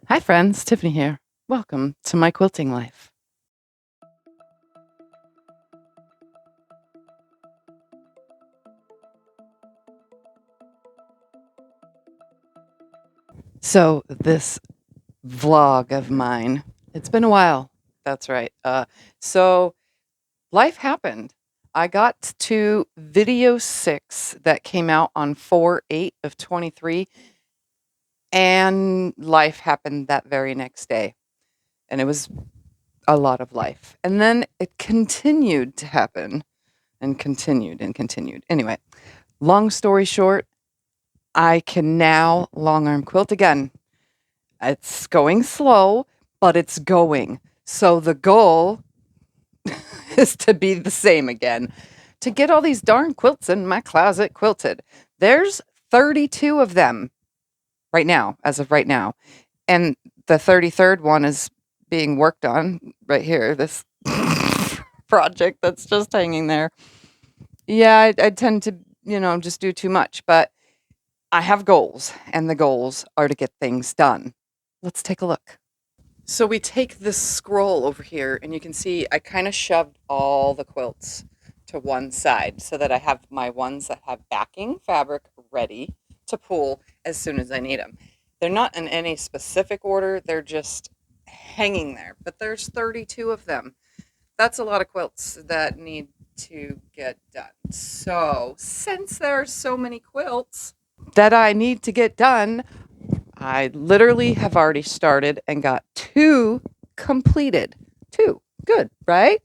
Hi friends, Tiffany here. Welcome to my quilting life. So this vlog of mine, it's been a while. That's right. So life happened. I got to video 6 that came out on 4/8 of 23, and life happened that very next day. And it was a lot of life. And then it continued to happen and continued and continued. Anyway, long story short, I can now long arm quilt again. It's going slow, but it's going. So the goal is to be the same again, to get all these darn quilts in my closet quilted. There's 32 of them right now, as of right now. And the 33rd one is being worked on right here, this project that's just hanging there. Yeah, I tend to, just do too much, but I have goals, and the goals are to get things done. Let's take a look. So we take this scroll over here, and you can see I kind of shoved all the quilts to one side so that I have my ones that have backing fabric ready to pull as soon as I need them. They're not in any specific order, they're just hanging there, but there's 32 of them. That's a lot of quilts that need to get done. So since there are so many quilts that I need to get done, I literally have already started and got 2 completed. 2. Good, right?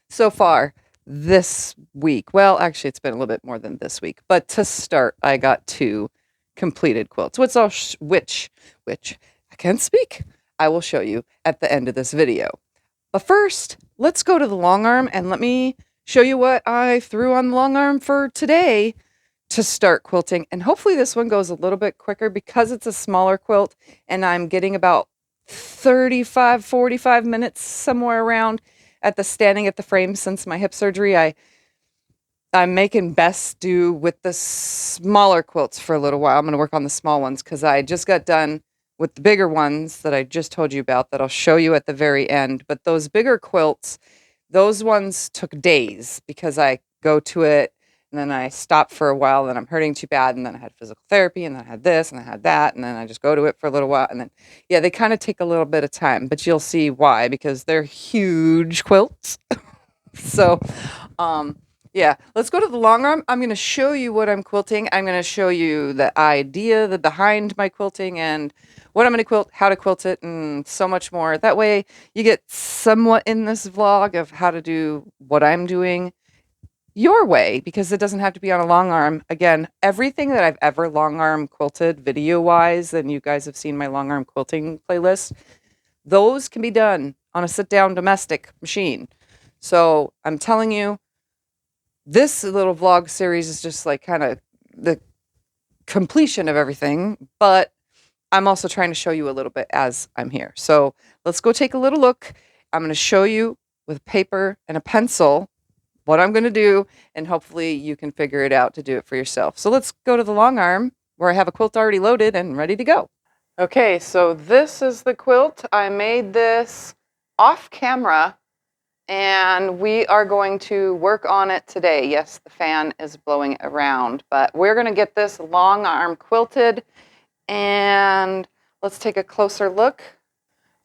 So far this week. Well, actually, it's been a little bit more than this week. But to start, I got 2 completed quilts, which I can't speak. I will show you at the end of this video. But first, let's go to the long arm and let me show you what I threw on the long arm for today to start quilting. And hopefully this one goes a little bit quicker because it's a smaller quilt and I'm getting about 45 minutes somewhere around at the standing at the frame since my hip surgery. I'm making best do with the smaller quilts for a little while. I'm going to work on the small ones because I just got done with the bigger ones that I just told you about that I'll show you at the very end. But those bigger quilts, those ones took days because I go to it and then I stop for a while and I'm hurting too bad. And then I had physical therapy and then I had this and I had that. And then I just go to it for a little while. And then, yeah, they kind of take a little bit of time, but you'll see why, because they're huge quilts. So, yeah, let's go to the long arm. I'm going to show you what I'm quilting. I'm going to show you the idea, the behind my quilting, and what I'm going to quilt, how to quilt it, and so much more. That way you get somewhat in this vlog of how to do what I'm doing your way, because it doesn't have to be on a long arm. Again, everything that I've ever long arm quilted video-wise, and you guys have seen my long arm quilting playlist, those can be done on a sit-down domestic machine. So I'm telling you, this little vlog series is just like kind of the completion of everything, but I'm also trying to show you a little bit as I'm here. So let's go take a little look. I'm going to show you with paper and a pencil what I'm going to do, and hopefully you can figure it out to do it for yourself. So let's go to the long arm where I have a quilt already loaded and ready to go. Okay, so this is the quilt. I made this off camera and we are going to work on it today. Yes, the fan is blowing around, but we're going to get this long arm quilted, and let's take a closer look.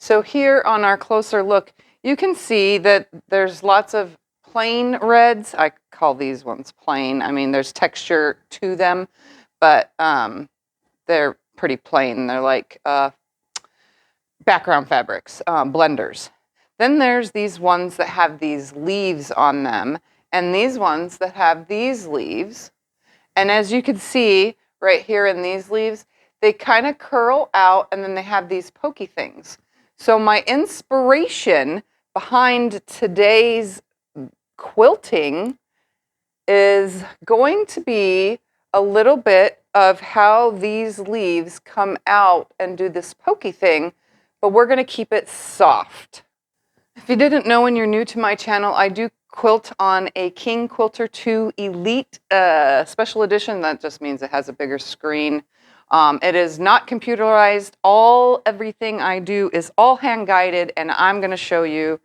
So here on our closer look, you can see that there's lots of plain reds. I call these ones plain. I mean, there's texture to them, but they're pretty plain. They're like background fabrics, blenders. Then there's these ones that have these leaves on them, and these ones that have these leaves. And as you can see right here in these leaves, they kind of curl out and then they have these pokey things. So my inspiration behind today's quilting is going to be a little bit of how these leaves come out and do this pokey thing, but we're going to keep it soft. If you didn't know and you're new to my channel, I do quilt on a King Quilter 2 Elite special edition. That just means it has a bigger screen. It is not computerized. Everything I do is all hand guided, and I'm going to show you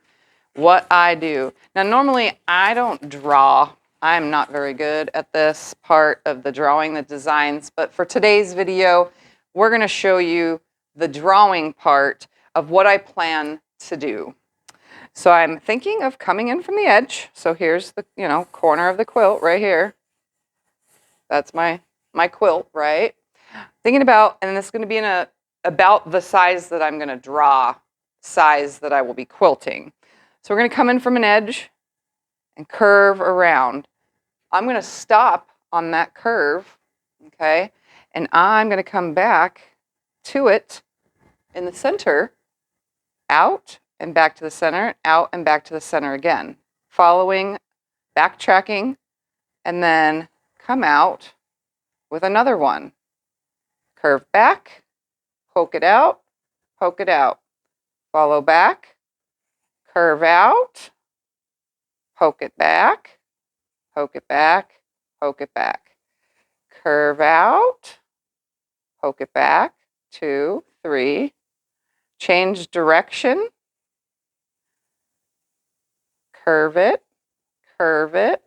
what I do. Now, normally I don't draw. I'm not very good at this part of the drawing, the designs, but for today's video, we're going to show you the drawing part of what I plan to do. So I'm thinking of coming in from the edge. So here's the, corner of the quilt right here. That's my quilt, right? Thinking about, and it's going to be in about the size that I'm going to draw, size that I will be quilting. So we're going to come in from an edge and curve around. I'm going to stop on that curve, okay? And I'm going to come back to it in the center, out and back to the center, out and back to the center again, following, backtracking, and then come out with another one. Curve back, poke it out, follow back, curve out, poke it back, poke it back, poke it back, curve out, poke it back, 2, 3, change direction, curve it, curve it,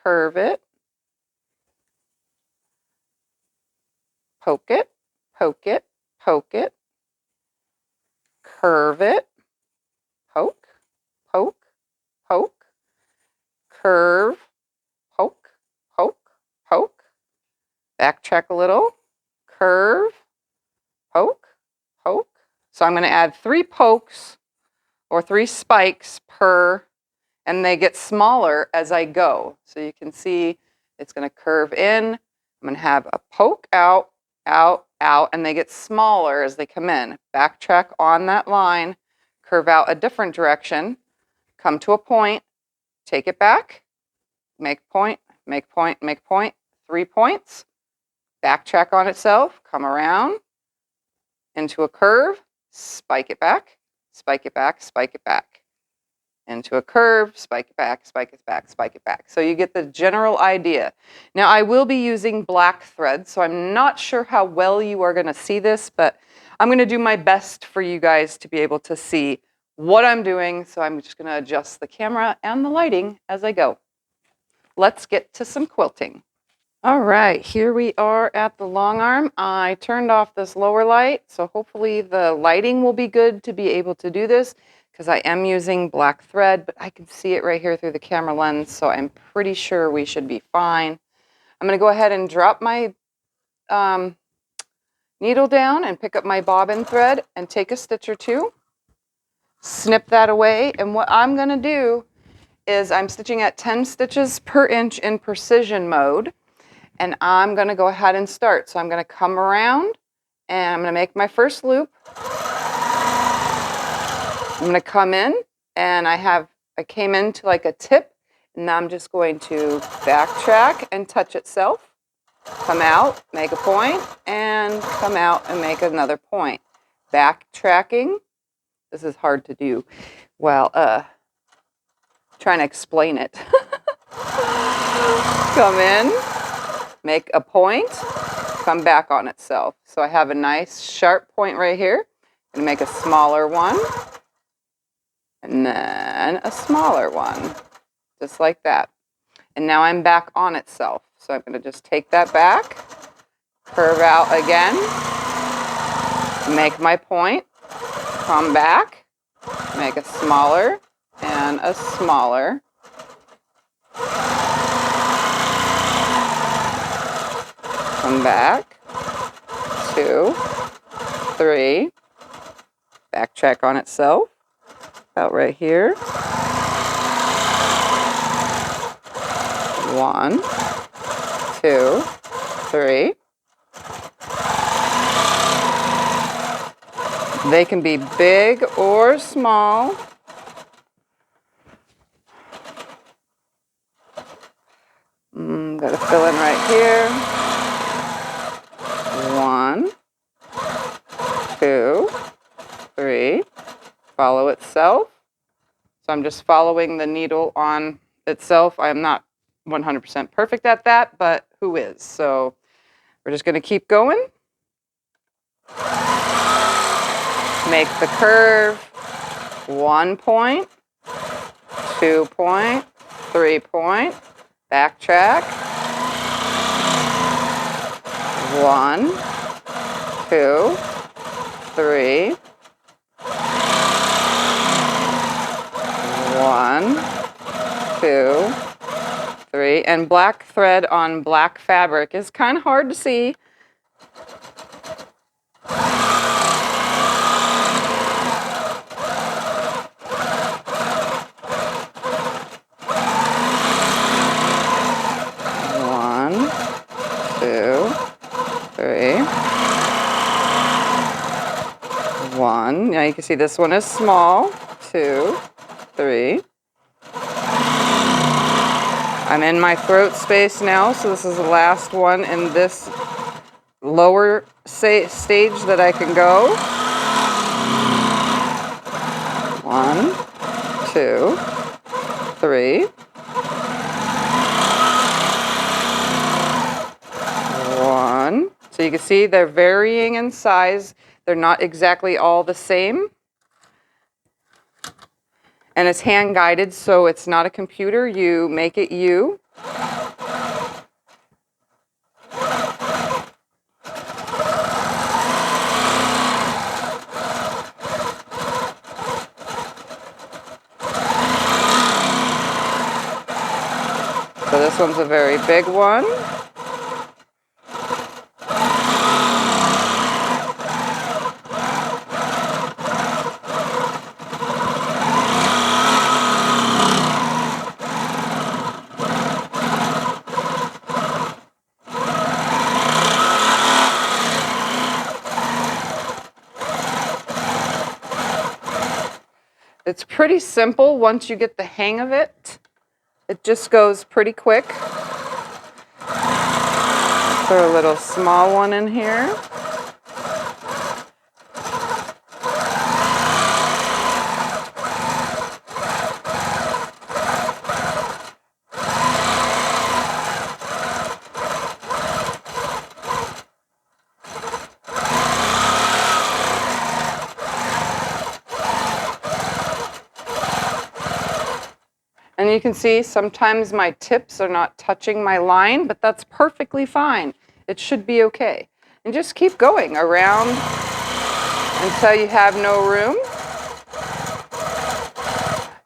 curve it, poke it, poke it, poke it, curve it, poke, poke, poke, curve, poke, poke, poke, backtrack a little, curve, poke, poke. So I'm going to add 3 pokes or 3 spikes per, and they get smaller as I go. So you can see it's going to curve in. I'm going to have a poke out, out, out, and they get smaller as they come in. Backtrack on that line, curve out a different direction, come to a point, take it back, make point, make point, make point, 3 points, backtrack on itself, come around into a curve, spike it back, spike it back, spike it back. Into a curve, spike it back, spike it back, spike it back. So you get the general idea. Now I will be using black thread, so I'm not sure how well you are going to see this, but I'm going to do my best for you guys to be able to see what I'm doing. So I'm just going to adjust the camera and the lighting as I go. Let's get to some quilting. All right, here we are at the long arm. I turned off this lower light, so hopefully the lighting will be good to be able to do this, because I am using black thread, but I can see it right here through the camera lens, so I'm pretty sure we should be fine. I'm going to go ahead and drop my needle down and pick up my bobbin thread and take a stitch or 2, snip that away, and what I'm going to do is I'm stitching at 10 stitches per inch in precision mode, and I'm going to go ahead and start. So I'm going to come around and I'm going to make my first loop. I'm going to come in, and I came into like a tip, and now I'm just going to backtrack and touch itself, come out, make a point, and come out and make another point. Backtracking. This is hard to do while trying to explain it. Come in, make a point, come back on itself. So I have a nice sharp point right here. I'm going to make a smaller one, and then a smaller one, just like that. And now I'm back on itself. So I'm going to just take that back, curve out again, make my point, come back, make a smaller and a smaller. Come back, 2, 3, backtrack on itself, about right here. 1, 2, 3. They can be big or small. Got to fill in right here. 1, 2, 3. Follow itself. So I'm just following the needle on itself. I'm not 100% perfect at that, but who is? So we're just going to keep going. Make the curve, 1 point, 2 point, 3 point, backtrack, 1, 2, 3, 1, 2, 3, and black thread on black fabric is kind of hard to see. One. Now you can see this one is small. 2, 3. I'm in my throat space now, so this is the last one in this lower stage that I can go. 1, 2, 3. 1. So you can see they're varying in size. They're not exactly all the same. And it's hand guided, so it's not a computer. You make it you. So this one's a very big one. It's pretty simple once you get the hang of it. It just goes pretty quick. Throw a little small one in here. And you can see sometimes my tips are not touching my line, but that's perfectly fine. It should be okay. And just keep going around until you have no room.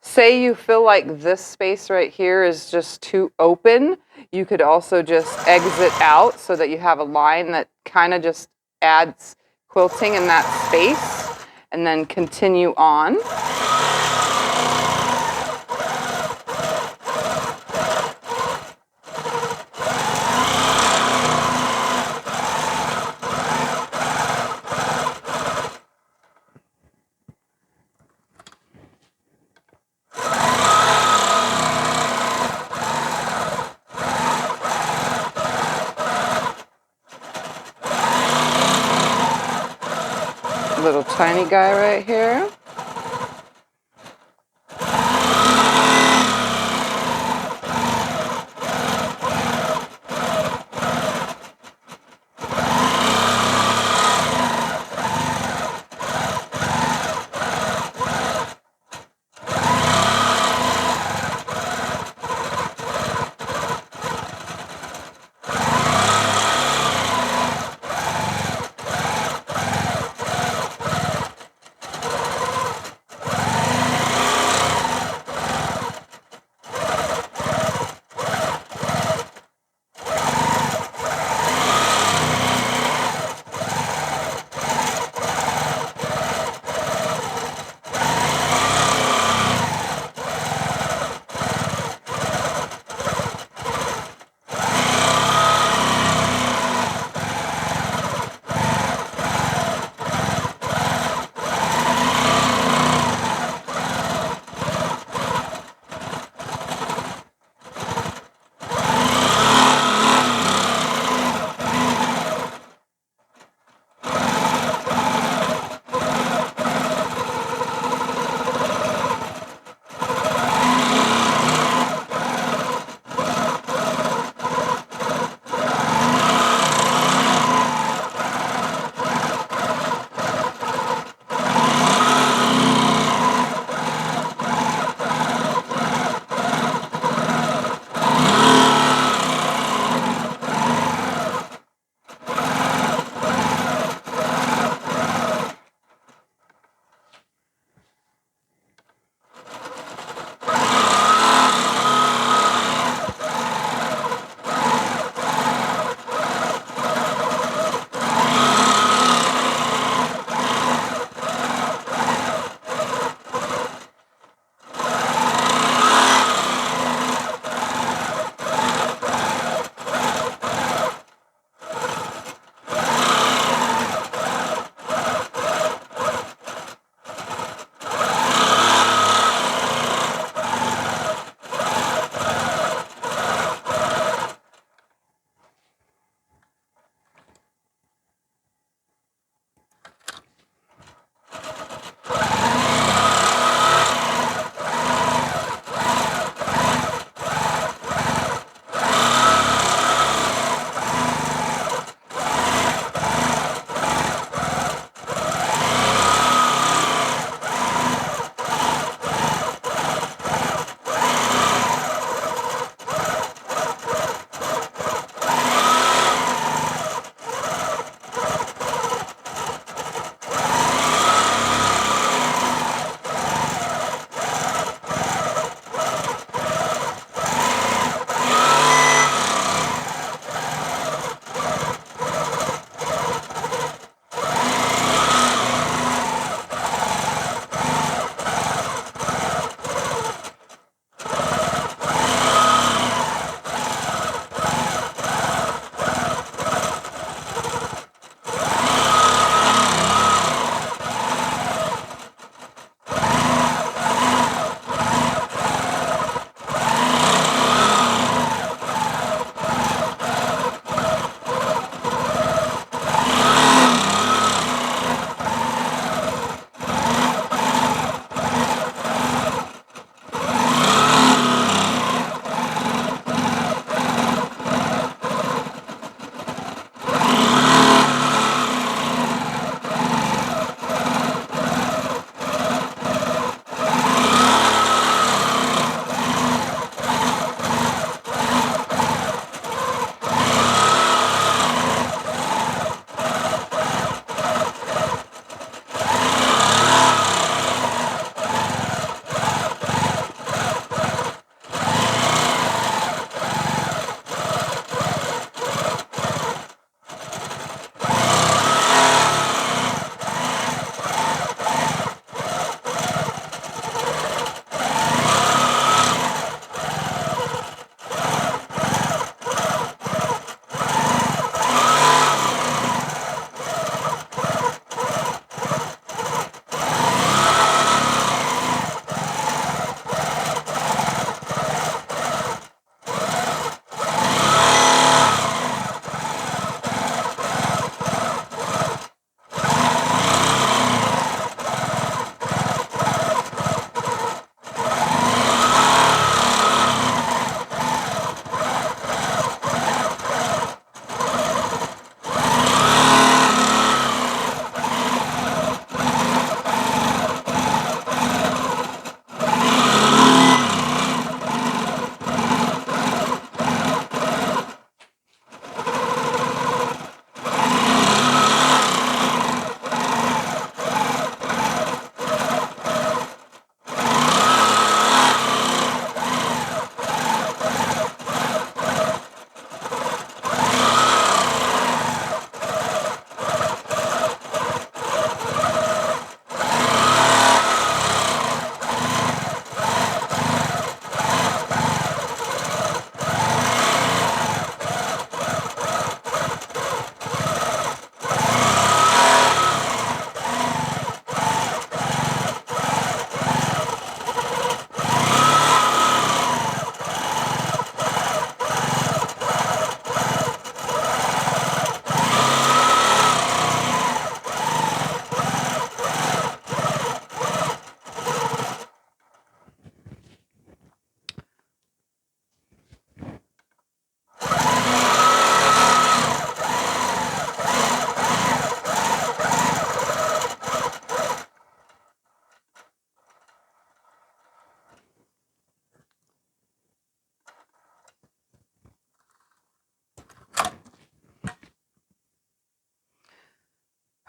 Say you feel like this space right here is just too open, you could also just exit out so that you have a line that kind of just adds quilting in that space, and then continue on. Little tiny guy right here.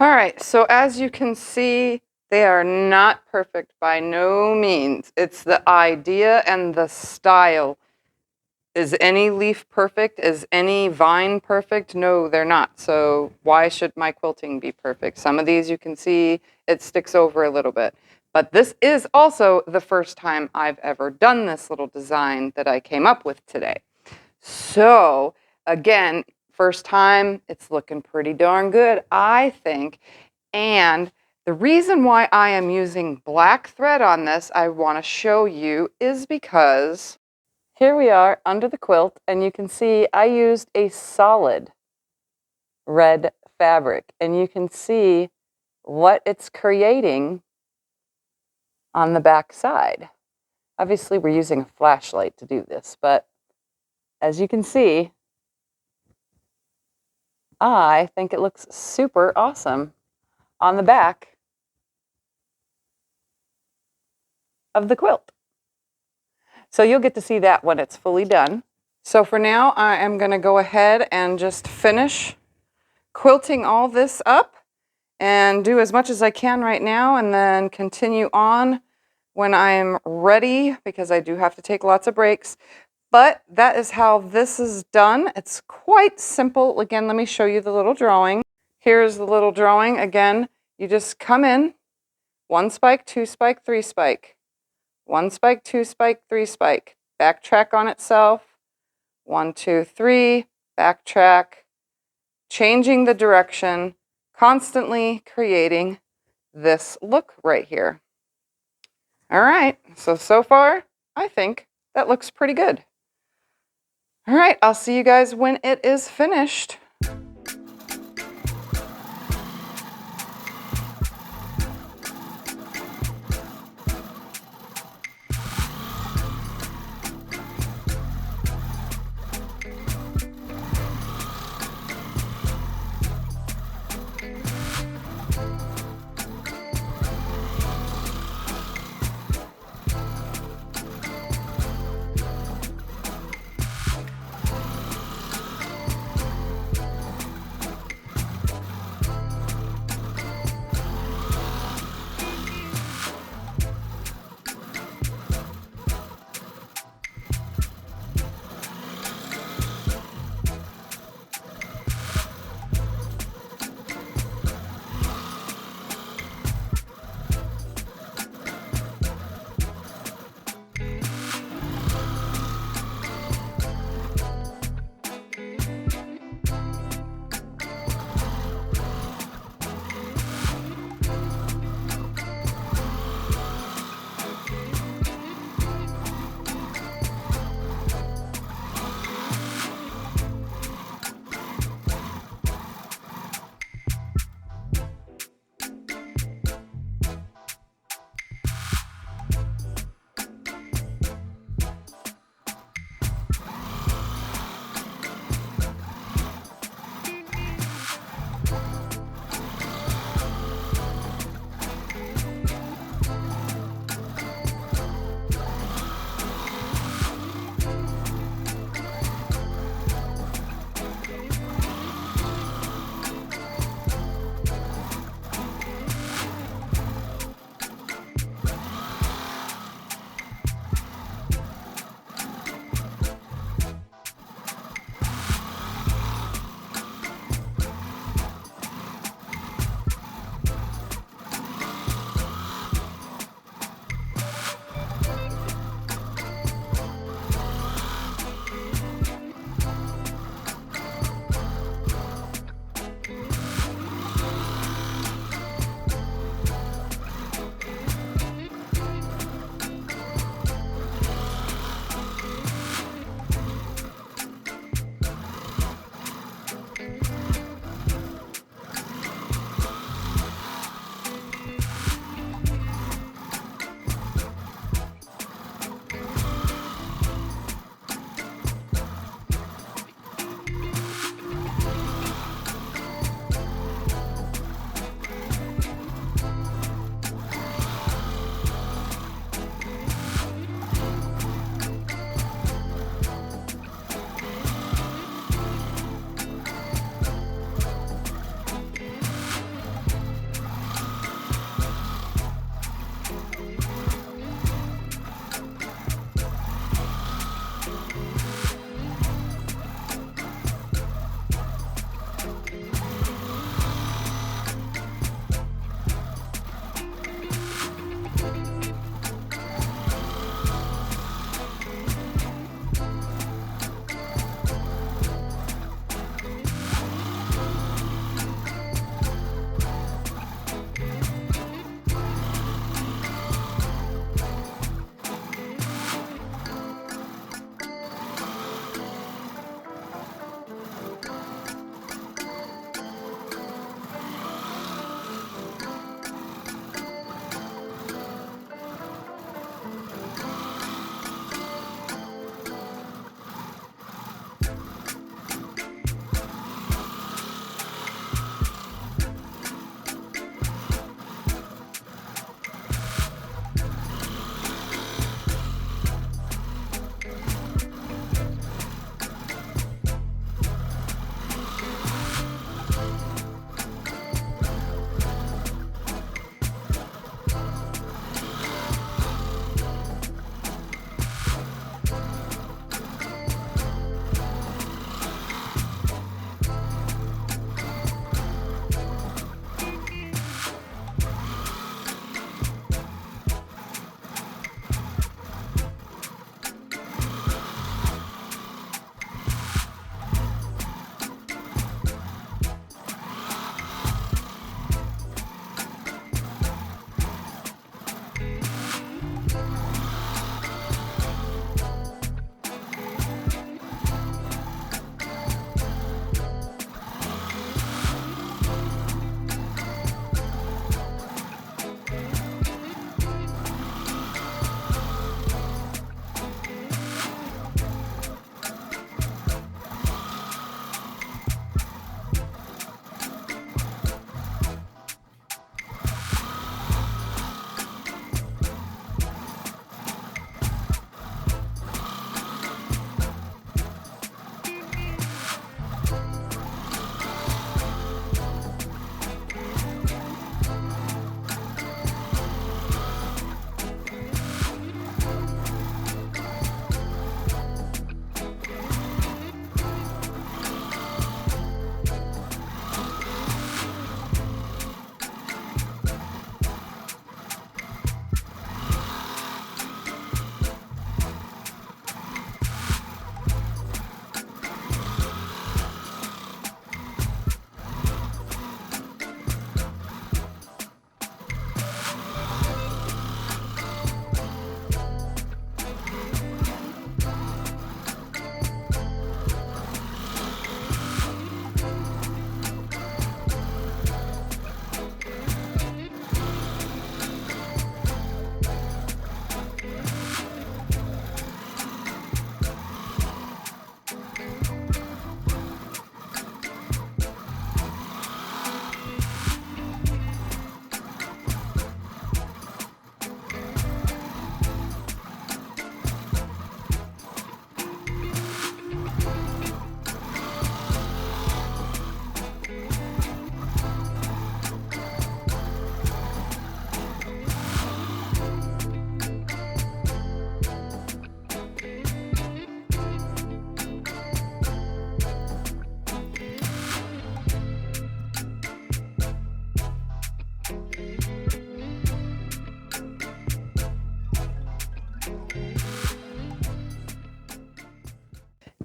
All right, so as you can see, they are not perfect by no means. It's the idea and the style. Is any leaf perfect? Is any vine perfect? No, they're not. So why should my quilting be perfect? Some of these you can see it sticks over a little bit. But this is also the first time I've ever done this little design that I came up with today. So again, first time, it's looking pretty darn good, I think. And the reason why I am using black thread on this, I want to show you, is because here we are under the quilt, and you can see I used a solid red fabric, and you can see what it's creating on the back side. Obviously, we're using a flashlight to do this, but as you can see, I think it looks super awesome on the back of the quilt. So you'll get to see that when it's fully done. So for now, I am going to go ahead and just finish quilting all this up and do as much as I can right now, and then continue on when I'm ready, because I do have to take lots of breaks. But that is how this is done. It's quite simple. Again, let me show you the little drawing. Here's the little drawing. Again, you just come in, 1 spike, 2 spike, 3 spike. 1 spike, 2 spike, 3 spike. Backtrack on itself. 1, 2, 3. Backtrack. Changing the direction. Constantly creating this look right here. All right, so far, I think that looks pretty good. All right, I'll see you guys when it is finished.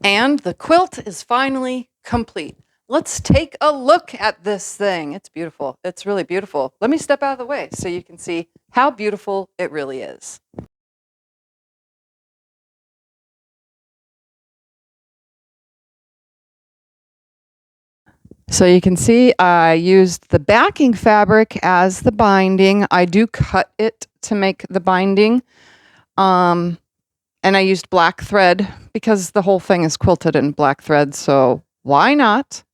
And the quilt is finally complete. Let's take a look at this thing. It's beautiful. It's really beautiful. Let me step out of the way so you can see how beautiful it really is. So you can see I used the backing fabric as the binding. I do cut it to make the binding. And I used black thread because the whole thing is quilted in black thread, so why not?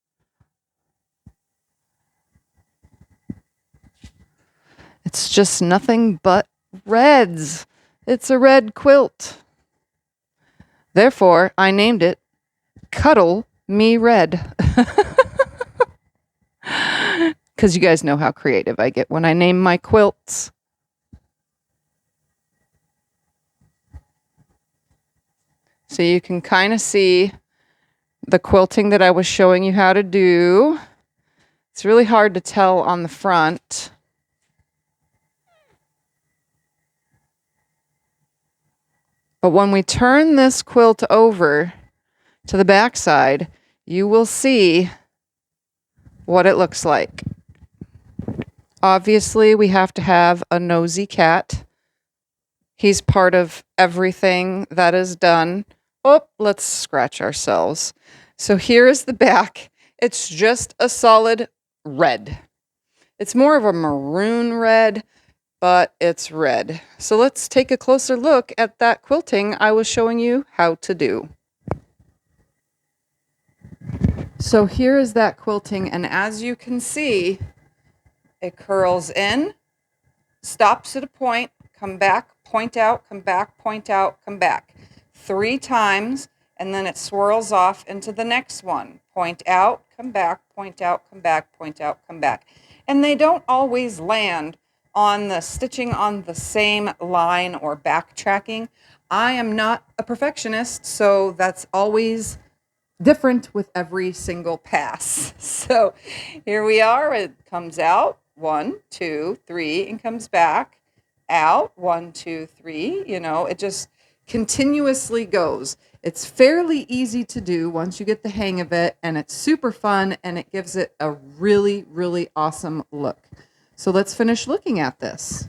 It's just nothing but reds. It's a red quilt. Therefore, I named it Cuddle Me Red. Because you guys know how creative I get when I name my quilts. So you can kind of see the quilting that I was showing you how to do. It's really hard to tell on the front. But when we turn this quilt over to the back side, you will see what it looks like. Obviously, we have to have a nosy cat. He's part of everything that is done. Oh, let's scratch ourselves. So here is the back. It's just a solid red. It's more of a maroon red, but it's red. So let's take a closer look at that quilting I was showing you how to do. So here is that quilting, and as you can see, it curls in, stops at a point, come back, point out, come back, point out, come back. 3 times, and then it swirls off into the next one. Point out, come back, point out, come back, point out, come back. And they don't always land on the stitching on the same line or backtracking. I am not a perfectionist, so that's always different with every single pass. So here we are. It comes out 1, 2, 3, and comes back out 1, 2, 3. You know, it just continuously goes. It's fairly easy to do once you get the hang of it, and it's super fun, and it gives it a really, really awesome look. So let's finish looking at this.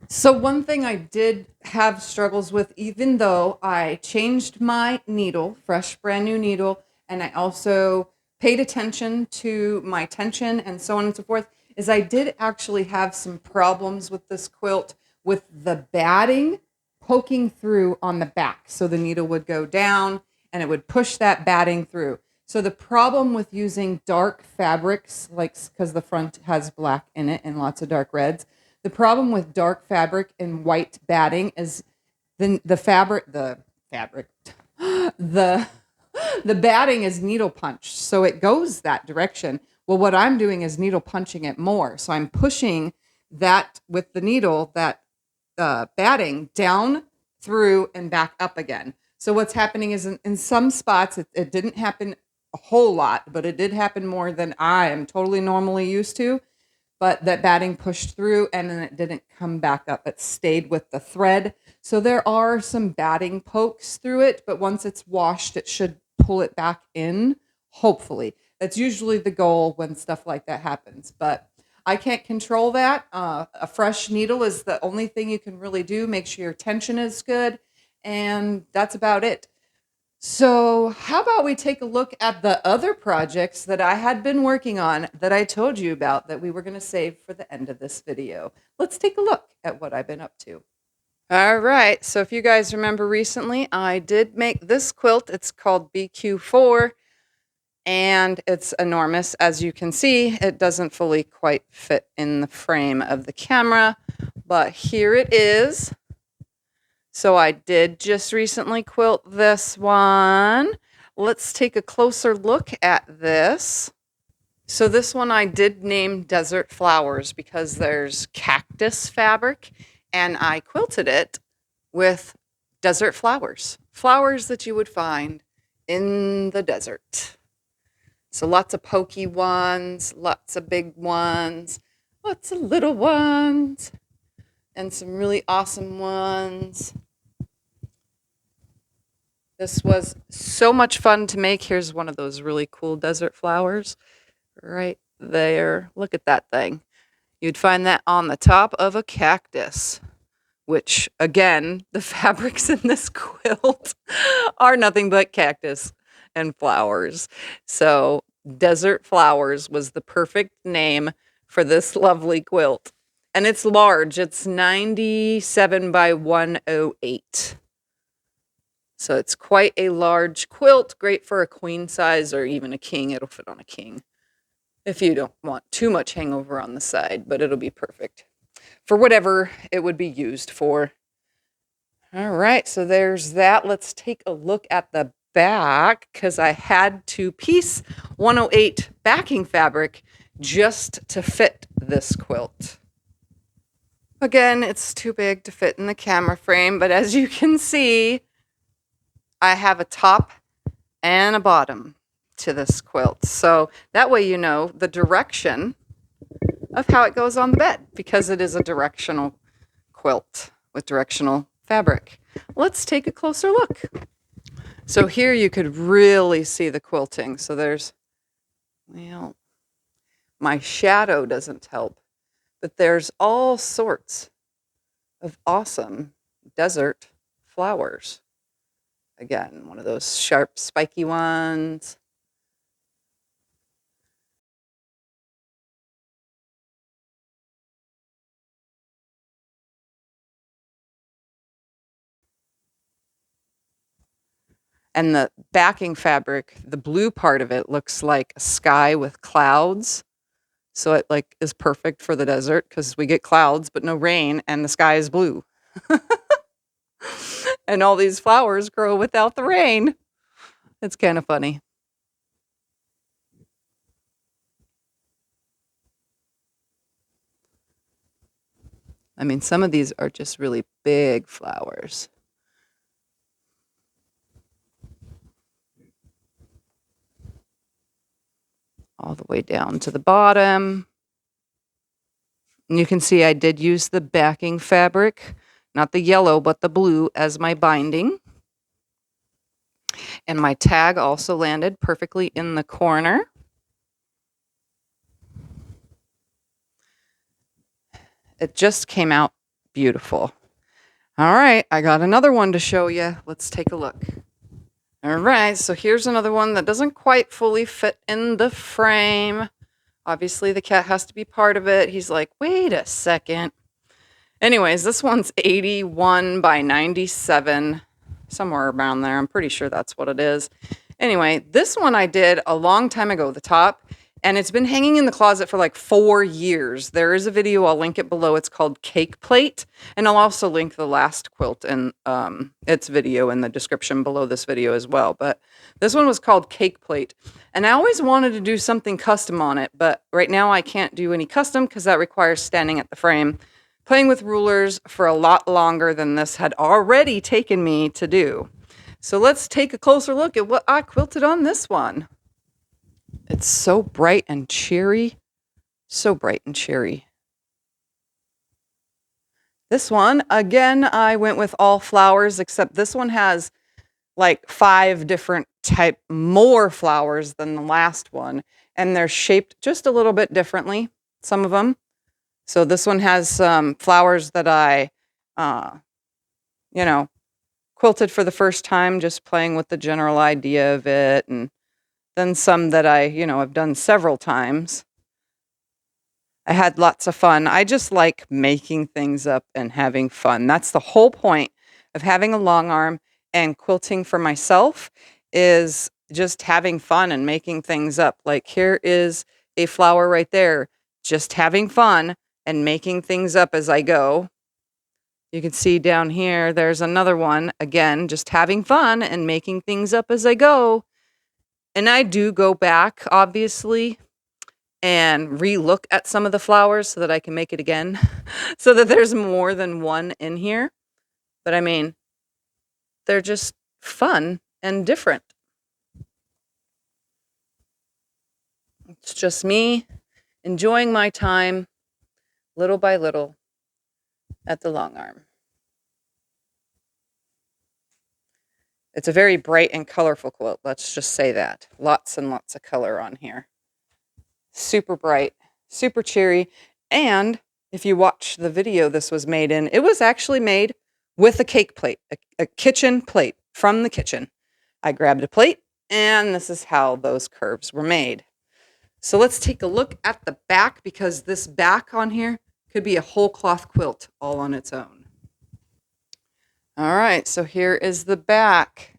So one thing I did have struggles with, even though I changed my needle, fresh brand new needle, and I also paid attention to my tension and so on and so forth, is I did actually have some problems with this quilt with the batting poking through on the back. So the needle would go down and it would push that batting through. So the problem with using dark fabrics, like because the front has black in it and lots of dark reds, the problem with dark fabric and white batting is the batting is needle punched, so it goes that direction. Well, what I'm doing is needle punching it more, so I'm pushing that with the needle, that batting down through and back up again. So what's happening is in some spots it didn't happen a whole lot, but it did happen more than I am totally normally used to. But that batting pushed through and then it didn't come back up. It stayed with the thread. So there are some batting pokes through it, but once it's washed, it should pull it back in, hopefully. That's usually the goal when stuff like that happens. But I can't control that. A fresh needle is the only thing you can really do. Make sure your tension is good. And that's about it. So how about we take a look at the other projects that I had been working on that I told you about that we were going to save for the end of this video. Let's take a look at what I've been up to. All right, so if you guys remember recently, I did make this quilt. It's called BQ4, and it's enormous. As you can see, it doesn't fully quite fit in the frame of the camera, but here it is. So I did just recently quilt this one. Let's take a closer look at this. So this one I did name Desert Flowers because there's cactus fabric, and I quilted it with desert flowers. Flowers that you would find in the desert. So lots of pokey ones, lots of big ones, lots of little ones, and some really awesome ones. This was so much fun to make. Here's one of those really cool desert flowers right there. Look at that thing. You'd find that on the top of a cactus, which, again, the fabrics in this quilt are nothing but cactus and flowers. So Desert Flowers was the perfect name for this lovely quilt. And it's large. It's 97 by 108. So it's quite a large quilt, great for a queen size or even a king. It'll fit on a king if you don't want too much hangover on the side, but it'll be perfect for whatever it would be used for. All right, so there's that. Let's take a look at the back because I had to piece 108 backing fabric just to fit this quilt. Again, it's too big to fit in the camera frame, but as you can see, I have a top and a bottom to this quilt. So that way you know the direction of how it goes on the bed because it is a directional quilt with directional fabric. Let's take a closer look. So here you could really see the quilting. So there's, well, my shadow doesn't help, but there's all sorts of awesome desert flowers. Again, one of those sharp, spiky ones. And the backing fabric, the blue part of it looks like a sky with clouds. So it like is perfect for the desert because we get clouds but no rain and the sky is blue. And all these flowers grow without the rain. It's kind of funny. I mean, some of these are just really big flowers. All the way down to the bottom. And you can see I did use the backing fabric, not the yellow, but the blue as my binding. And my tag also landed perfectly in the corner. It just came out beautiful. All right, I got another one to show you. Let's take a look. All right, so here's another one that doesn't quite fully fit in the frame. Obviously, the cat has to be part of it. He's like, wait a second. Anyways, this one's 81 by 97, somewhere around there. I'm pretty sure that's what it is. Anyway, this one I did a long time ago, the top, and it's been hanging in the closet for like 4 years. There is a video, I'll link it below. It's called Cake Plate, and I'll also link the last quilt and its video in the description below this video as well. But this one was called Cake Plate, and I always wanted to do something custom on it, but right now I can't do any custom because that requires standing at the frame, playing with rulers for a lot longer than this had already taken me to do. So let's take a closer look at what I quilted on this one. It's so bright and cheery. So bright and cheery. This one, again, I went with all flowers, except this one has like 5 different type more flowers than the last one. And they're shaped just a little bit differently, some of them. So this one has some flowers that I, quilted for the first time, just playing with the general idea of it, and then some that I, have done several times. I had lots of fun. I just like making things up and having fun. That's the whole point of having a long arm and quilting for myself, is just having fun and making things up. Like, here is a flower right there, just having fun and making things up as I go. You can see down here, there's another one. Again, just having fun and making things up as I go. And I do go back, obviously, and re-look at some of the flowers so that I can make it again, so that there's more than one in here. But I mean, they're just fun and different. It's just me enjoying my time little by little at the long arm. It's a very bright and colorful quilt, let's just say that. Lots and lots of color on here. Super bright, super cheery. And if you watch the video this was made in, it was actually made with a cake plate, a kitchen plate from the kitchen. I grabbed a plate, and this is how those curves were made. So let's take a look at the back, because this back on here could be a whole cloth quilt all on its own. All right, so here is the back.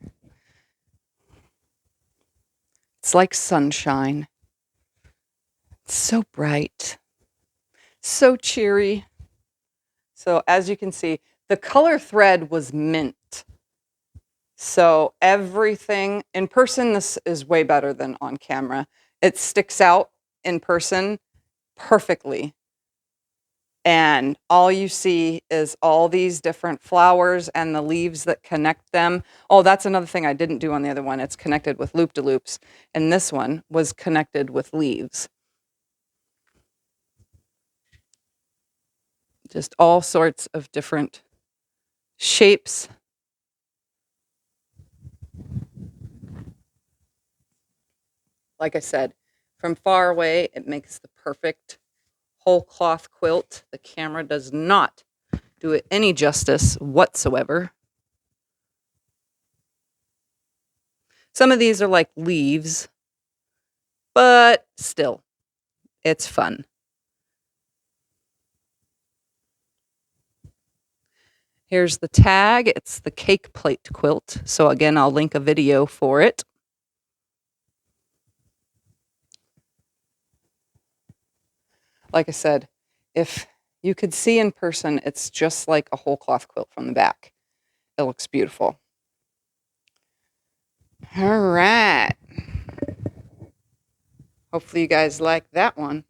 It's like sunshine. It's so bright, so cheery. So as you can see, the color thread was mint. So everything in person, this is way better than on camera. It sticks out in person perfectly. And all you see is all these different flowers and the leaves that connect them. Oh, that's another thing I didn't do on the other one. It's connected with loop-de-loops. And this one was connected with leaves. Just all sorts of different shapes. Like I said, from far away, it makes the perfect whole cloth quilt. The camera does not do it any justice whatsoever. Some of these are like leaves, but still, it's fun. Here's the tag. It's the cake plate quilt. So again, I'll link a video for it. Like I said, if you could see in person, it's just like a whole cloth quilt from the back. It looks beautiful. All right. Hopefully you guys like that one.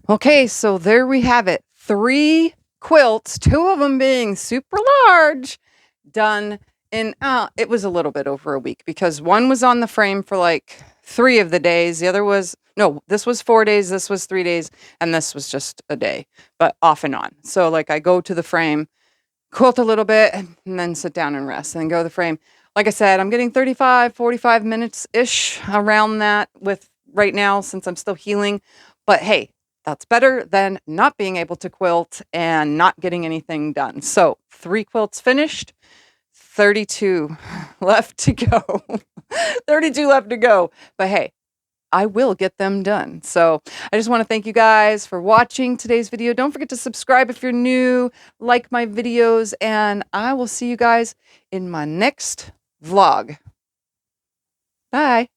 Okay, so there we have it. 3 quilts, 2 of them being super large, done in, it was a little bit over a week, because one was on the frame for like 3 of the days. The other was, no, this was 4 days, this was 3 days, and this was just a day, but off and on. So like I go to the frame, quilt a little bit, and then sit down and rest, and then go to the frame. Like I said, I'm getting 35, 45 minutes-ish around that with right now, since I'm still healing. But hey, that's better than not being able to quilt and not getting anything done. So 3 quilts finished, 32 left to go. 32 left to go. But hey, I will get them done. So I just want to thank you guys for watching today's video. Don't forget to subscribe if you're new, like my videos, and I will see you guys in my next vlog. Bye.